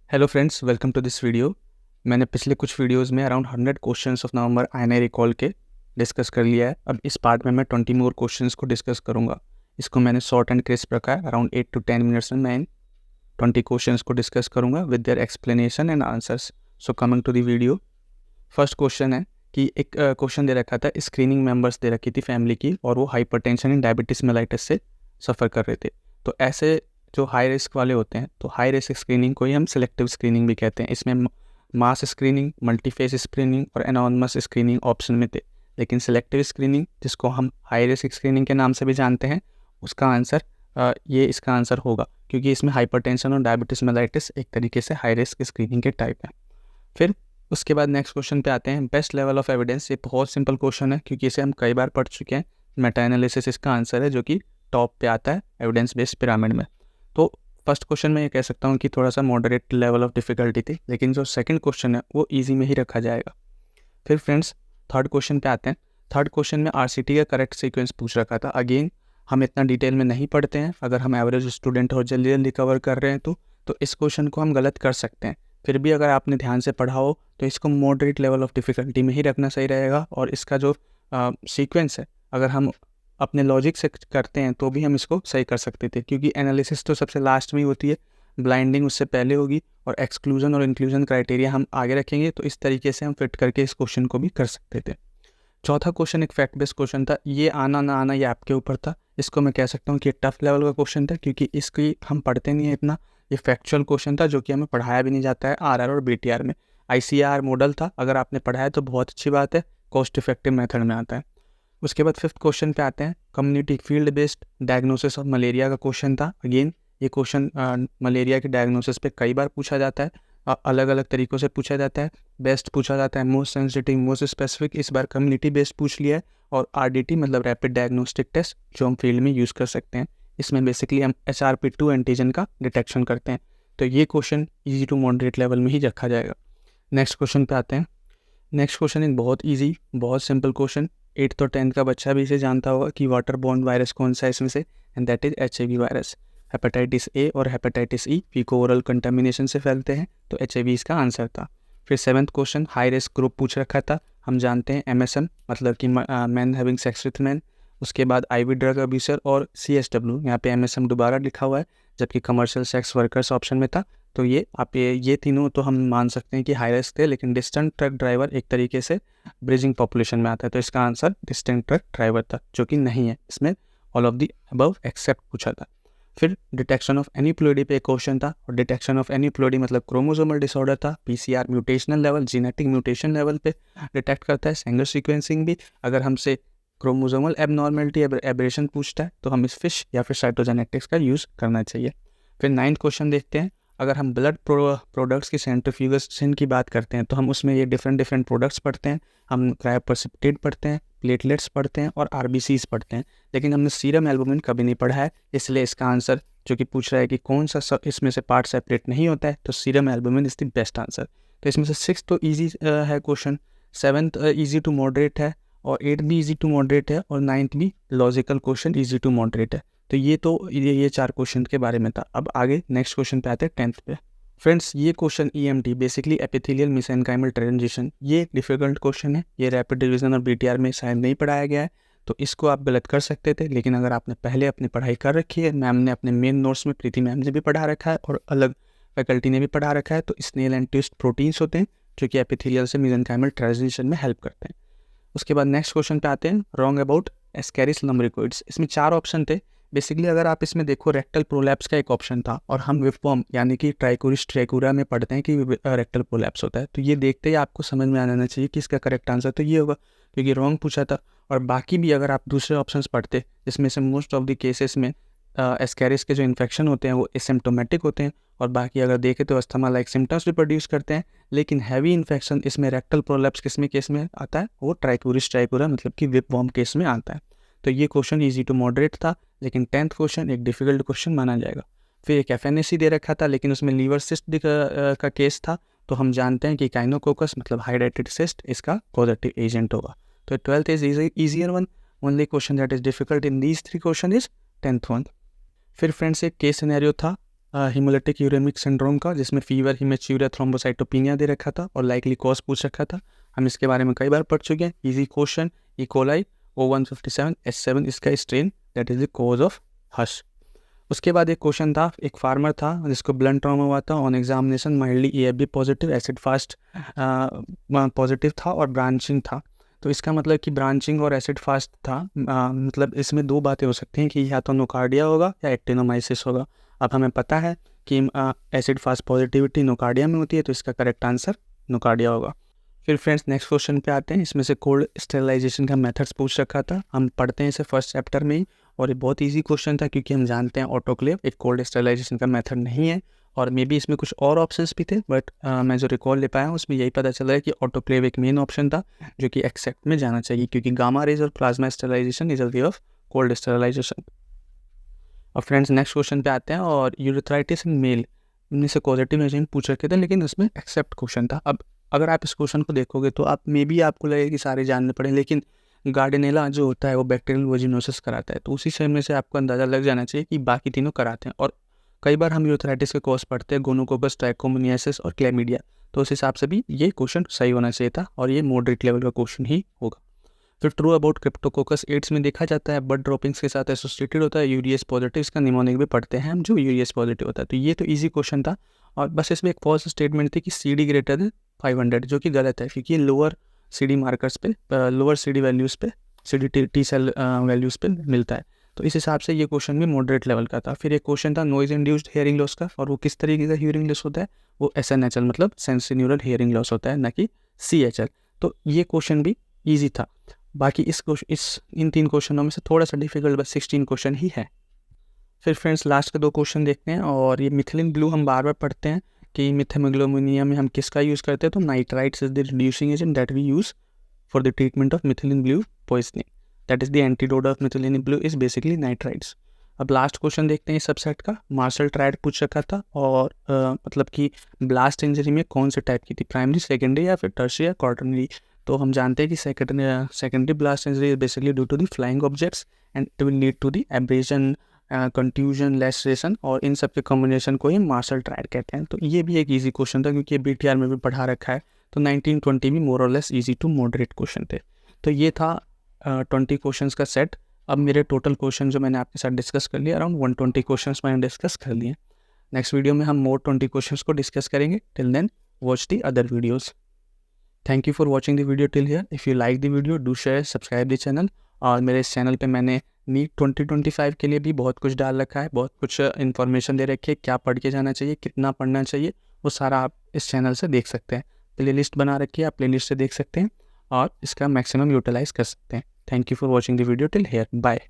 Hello friends, welcome to this video. मैंने पिछले कुछ वीडियोस में around 100 questions of November INI recall के डिस्कस कर लिया है। अब इस पार्ट में मैं 20 मोर क्वेश्चंस को डिस्कस करूंगा। इसको मैंने शॉर्ट एंड क्रिस्प रखा है। अराउंड 8 to 10 मिनट्स में मैं इन 20 क्वेश्चंस को डिस्कस करूंगा with their explanation and answers. So coming to the video, first question है कि एक क्वेश्चन दे रखा था, स्क्रीनिंग मेंबर्स दे रखी थी फैमिली की और वो हाइपरटेंशन एंड डायबिटीज मेलाइटिस से सफ़र कर रहे थे। तो ऐसे जो हाई रिस्क वाले होते हैं, तो हाई रिस्क स्क्रीनिंग को ही हम सिलेक्टिव स्क्रीनिंग भी कहते हैं। इसमें मास स्क्रीनिंग, मल्टीफेस स्क्रीनिंग और एनोनिमस स्क्रीनिंग ऑप्शन में थे, लेकिन सिलेक्टिव स्क्रीनिंग जिसको हम हाई रिस्क स्क्रीनिंग के नाम से भी जानते हैं, उसका आंसर ये इसका आंसर होगा, क्योंकि इसमें हाइपरटेंशन और डायबिटीज मेलाइटिस एक तरीके से हाई रिस्क स्क्रीनिंग के टाइप है। फिर उसके बाद नेक्स्ट क्वेश्चन पे आते हैं, बेस्ट लेवल ऑफ एविडेंस। ये बहुत सिंपल क्वेश्चन है क्योंकि इसे हम कई बार पढ़ चुके हैं। मेटा एनालिसिस इसका आंसर है, जो कि टॉप पे आता है एविडेंस बेस्ड पिरामिड में। तो फर्स्ट क्वेश्चन में ये कह सकता हूँ कि थोड़ा सा मॉडरेट लेवल ऑफ डिफिकल्टी थी, लेकिन जो सेकंड क्वेश्चन है वो ईजी में ही रखा जाएगा। फिर फ्रेंड्स थर्ड क्वेश्चन पे आते हैं। थर्ड क्वेश्चन में आरसीटी का करेक्ट सीक्वेंस पूछ रखा था। अगेन हम इतना डिटेल में नहीं पढ़ते हैं, अगर हम एवरेज स्टूडेंट और जल्दी जल्दी कवर कर रहे हैं तो इस क्वेश्चन को हम गलत कर सकते हैं। फिर भी अगर आपने ध्यान से पढ़ा हो तो इसको मॉडरेट लेवल ऑफ डिफ़िकल्टी में ही रखना सही रहेगा। और इसका जो सीक्वेंस है, अगर हम अपने लॉजिक से करते हैं तो भी हम इसको सही कर सकते थे, क्योंकि एनालिसिस तो सबसे लास्ट में ही होती है, ब्लाइंडिंग उससे पहले होगी और एक्सक्लूजन और इंक्लूजन क्राइटेरिया हम आगे रखेंगे। तो इस तरीके से हम फिट करके इस क्वेश्चन को भी कर सकते थे। चौथा क्वेश्चन एक फैक्ट बेस्ड क्वेश्चन था। ये आना ना आना ये आपके ऊपर था। इसको मैं कह सकता हूँ कि टफ लेवल का क्वेश्चन था, क्योंकि इसकी हम पढ़ते नहीं है इतना। ये फैक्चुअल क्वेश्चन था जो कि हमें पढ़ाया भी नहीं जाता है आरआर और बीटीआर में। आईसीआर मॉडल था, अगर आपने पढ़ा है तो बहुत अच्छी बात है, कॉस्ट इफेक्टिव मेथड में आता है। उसके बाद फिफ्थ क्वेश्चन पे आते हैं, community field based diagnosis of malaria का क्वेश्चन था। अगेन ये क्वेश्चन मलेरिया के डायग्नोसिस पे कई बार पूछा जाता है, अलग अलग तरीक़ों से पूछा जाता है। बेस्ट पूछा जाता है, मोस्ट सेंसिटिव, मोस्ट स्पेसिफिक। इस बार कम्युनिटी बेस्ड पूछ लिया है। और आरडीटी मतलब रैपिड डायग्नोस्टिक टेस्ट, जो हम फील्ड में यूज़ कर सकते हैं। इसमें बेसिकली हम HRP2 एंटीजन का डिटेक्शन करते हैं। तो ये question easy to moderate level में ही रखा जाएगा। नेक्स्ट क्वेश्चन पे आते हैं। नेक्स्ट क्वेश्चन एक बहुत ईजी, बहुत सिंपल क्वेश्चन, 8th और 10th का बच्चा भी इसे जानता होगा कि वाटर बॉर्न वायरस कौन सा है इसमें से, and that is HIV virus. Hepatitis A और हेपेटाइटिस ई फीको ओरल कंटामिनेशन से फैलते हैं, तो HIV इसका आंसर था। फिर 7th question high risk group पूछ रखा था। हम जानते हैं MSM मतलब कि man having sex with man. उसके बाद IV ड्रग अब्यूसर और CSW, यहाँ पे MSM दोबारा लिखा हुआ है, जबकि कमर्शियल सेक्स वर्कर्स ऑप्शन में था। तो ये तीनों तो हम मान सकते हैं कि हाई रिस्क थे, लेकिन डिस्टेंट ट्रक ड्राइवर एक तरीके से ब्रिजिंग पॉपुलेशन में आता है, तो इसका आंसर डिस्टेंट ट्रक ड्राइवर था, जो कि नहीं है। इसमें all of the above except पूछा था। फिर डिटेक्शन ऑफ एनीप्लॉइडी पे एक क्वेश्चन था, और डिटेक्शन ऑफ एनीप्लॉइडी मतलब क्रोमोसोमल डिसऑर्डर था। PCR mutational level, genetic mutation level पे डिटेक्ट करता है। सेंगर सीक्वेंसिंग भी, अगर हमसे क्रोमोसोमल एबनॉर्मेलिटी एबरेशन पूछता है तो हम इस फिश या फिर साइटोजेनेटिक्स का यूज़ करना चाहिए। फिर 9th क्वेश्चन देखते हैं। अगर हम ब्लड प्रोडक्ट्स की सेंट्रीफ्यूगेशन की बात करते हैं तो हम उसमें ये डिफरेंट प्रोडक्ट्स पढ़ते हैं। हम क्रायोप्रेसिपिटेट पढ़ते हैं, प्लेटलेट्स पढ़ते हैं और RBCs पढ़ते हैं, लेकिन हमने सीरम एल्बुमिन कभी नहीं पढ़ा है। इसलिए इसका आंसर जो कि पूछ रहा है कि कौन सा इसमें से पार्ट सेपरेट नहीं होता है, तो serum albumin is the best answer. तो इसमें से 6th तो ईजी है question, 7th easy to moderate है, और 8th भी ईजी टू मॉडरेट है, और 9th भी logical question easy to moderate है। तो ये 4 क्वेश्चन के बारे में था। अब आगे नेक्स्ट क्वेश्चन पे आते हैं 10th पे। फ्रेंड्स ये question EMT basically epithelial mesenchymal transition, ये एक डिफिकल्ट क्वेश्चन है। ये रैपिड डिवीजन और BTR में शायद नहीं पढ़ाया गया है, तो इसको आप गलत कर सकते थे। लेकिन अगर आपने पहले अपनी पढ़ाई कर रखी है, मैम ने अपने मेन नोट्स में, प्रीति मैम ने भी पढ़ा रखा है और अलग फैकल्टी ने भी पढ़ा रखा है, तो स्नेल एंड ट्विस्ट प्रोटीन्स होते हैं जो कि एपिथेलियल से मेसेनकाइमल ट्रांजिशन में हेल्प करते हैं। उसके बाद नेक्स्ट क्वेश्चन पे आते हैं, रॉन्ग अबाउट एस्केरिस लम्ब्रिकोइड्स। इसमें 4 ऑप्शन थे। बेसिकली अगर आप इसमें देखो, रेक्टल प्रोलैप्स का एक ऑप्शन था, और हम विपवर्म यानी कि ट्राइकोरिस ट्राइकोरा में पढ़ते हैं कि रेक्टल प्रोलैप्स होता है। तो ये देखते ही आपको समझ में आना चाहिए कि इसका करेक्ट आंसर तो ये होगा, क्योंकि रॉन्ग पूछा था। और बाकी भी अगर आप दूसरे ऑप्शंस पढ़ते, जिसमें से मोस्ट ऑफ द केसेस में एस्केरिस के जो इन्फेक्शन होते हैं वो एसिम्प्टोमेटिक होते हैं, और बाकी अगर देखें तो अस्थमा लाइक सिम्टम्स भी प्रोड्यूस करते हैं। लेकिन हैवी इन्फेक्शन इसमें रेक्टल प्रोलैप्स किसमें केस में आता है, वो ट्राइकोरिस ट्राइकोरा मतलब कि विपवर्म केस में आता है। तो ये क्वेश्चन ईजी टू मॉडरेट था, लेकिन 10th क्वेश्चन एक डिफिकल्ट क्वेश्चन माना जाएगा। फिर एक FNAC दे रखा था, लेकिन उसमें लीवर सिस्ट का केस था, तो हम जानते हैं कि काइनोकोकस मतलब हाइड्रेटेड सिस्ट इसका पॉजिटिव एजेंट होगा। तो 12th is easier one, only question that is difficult in these 3 question is 10th one. फिर फ्रेंड्स एक केस सिनेरियो था, हीमोलिटिक यूरेमिक सिंड्रोम का, जिसमें फीवर, हिमेच्यूरिया, थ्रोम्बोसाइटोपिनिया दे रखा था और लाइकली कॉज पूछ रखा था। हम इसके बारे में कई बार पढ़ चुके हैं। Easy question, E coli O157H7 इसका strain, that is the cause of hush. उसके बाद एक क्वेश्चन था, एक फार्मर था जिसको ब्लड ट्रॉमा हुआ था, on examination mildly EFB positive, acid fast positive था और ब्रांचिंग था। तो इसका मतलब कि ब्रांचिंग और एसिड फास्ट था, मतलब इसमें दो बातें हो सकती हैं कि या तो नोकार्डिया होगा या एक्टिनोमाइसिस होगा। अब हमें पता है कि एसिड फास्ट पॉजिटिविटी नोकार्डिया में होती है, तो इसका करेक्ट आंसर नोकार्डिया होगा। फिर फ्रेंड्स नेक्स्ट क्वेश्चन पे आते हैं। इसमें से कोल्ड स्टेरिलाइजेशन का मेथड्स पूछ रखा था, हम पढ़ते हैं इसे फर्स्ट चैप्टर में ही, और ये बहुत इजी क्वेश्चन था क्योंकि हम जानते हैं ऑटोक्लेव एक कोल्ड स्टेरिलाइजेशन का मेथड नहीं है, और मे बी इसमें कुछ और ऑप्शंस भी थे, बट मैं जो रिकॉल ले पाया हूँ उसमें यही पता चला है कि ऑटोक्लेव एक मेन ऑप्शन था जो कि एक्सेप्ट में जाना चाहिए, क्योंकि गामा रेज और plasma sterilisation is a way of cold sterilisation. और फ्रेंड्स नेक्स्ट क्वेश्चन पे आते हैं, और यूरेथ्राइटिस इन मेल, इनमें से पॉजिटिव एजेंट पूछ रखे थे लेकिन उसमें एक्सेप्ट क्वेश्चन था। अब अगर आप इस क्वेश्चन को देखोगे तो आप मे बी आपको लगेगा कि सारे जानने पड़े, लेकिन गार्डिनेला जो होता है वो बैक्टीरियल वोजिनोसिस कराता है, तो उसी समय से आपको अंदाज़ा लग जाना चाहिए कि बाकी तीनों कराते हैं। और कई बार हम यूरेथ्राइटिस के कॉज पढ़ते हैं, गोनोकोकस, ट्राइकोमोनियासिस और क्लैमिडिया, तो उस हिसाब से भी ये क्वेश्चन सही होना चाहिए था और ये मॉडरेट लेवल का क्वेश्चन ही होगा। फिर ट्रू अबाउट क्रिप्टोकोकस एड्स में देखा जाता है बर्ड ड्रॉपिंग्स के साथ एसोसिएटेड होता है, यूरियस पॉजिटिव, इसका निमोनिक भी पढ़ते हैं हम, जो यूरियस पॉजिटिव होता है। तो ये तो इजी क्वेश्चन था, और बस इसमें एक फॉल्स स्टेटमेंट थी कि CD ग्रेटर देन 500, जो कि गलत है क्योंकि लोअर CD मार्कर्स पे, लोअर CD वैल्यूज़ पे, CD T सेल वैल्यूज़ पे मिलता है। तो इस हिसाब से ये क्वेश्चन भी मॉडरेट लेवल का था। फिर एक क्वेश्चन था नॉइज इंड्यूस्ड हियरिंग लॉस का, और वो किस तरीके का हियरिंग लॉस होता है, वो SNHL मतलब सेंसोन्यूरल हियरिंग लॉस होता है, ना कि CHL। तो ये क्वेश्चन भी ईजी था। बाकी इन 3 क्वेश्चनों में से थोड़ा सा डिफिकल्ट बस 16 क्वेश्चन ही है। फिर फ्रेंड्स लास्ट के 2 क्वेश्चन देखते हैं, और ये मिथिलिन ब्लू हम बार बार पढ़ते हैं कि मिथाइलोग्लोबिनिया में हम किसका यूज़ करते हैं, तो nitrites is the reducing agent that we use for the treatment of methylene blue poisoning, that is the antidote of methylene blue is basically nitrites. अब लास्ट क्वेश्चन देखते हैं इस सबसेट का, मार्शल ट्रायड पूछ रखा था, और मतलब कि ब्लास्ट इंजरी में कौन से टाइप की थी, प्राइमरी, सेकेंडरी या फिर टर्शियरी या क्वार्टरनरी। तो हम जानते हैं कि secondary blast injury is basically due to the flying objects and it will lead to the abrasion, contusion, laceration, और इन सब के कॉम्बिनेशन को ही मार्शल ट्रायड कहते हैं। तो ये भी एक इजी क्वेश्चन था क्योंकि BTR में भी पढ़ा रखा है। तो 1920 भी मोर और less easy to moderate question थे। तो ये था 20 क्वेश्चंस का सेट। अब मेरे टोटल क्वेश्चन जो मैंने आपके साथ डिस्कस कर लिए, अराउंड 120 क्वेश्चंस मैंने डिस्कस कर लिए। नेक्स्ट वीडियो में हम मोर 20 क्वेश्चंस को डिस्कस करेंगे। Till then watch the other videos. Thank you for watching the video till here. If you like the video do share, subscribe the channel. और मेरे इस चैनल पे मैंने नीट 2025 के लिए भी बहुत कुछ डाल रखा है, बहुत कुछ इन्फॉर्मेशन दे रखी है, क्या पढ़ के जाना चाहिए, कितना पढ़ना चाहिए, वो सारा आप इस चैनल से देख सकते हैं। प्लेलिस्ट बना रखी है, आप प्लेलिस्ट से देख सकते हैं और इसका मैक्सिमम यूटिलाइज कर सकते हैं। Thank you for watching the video till here. Bye.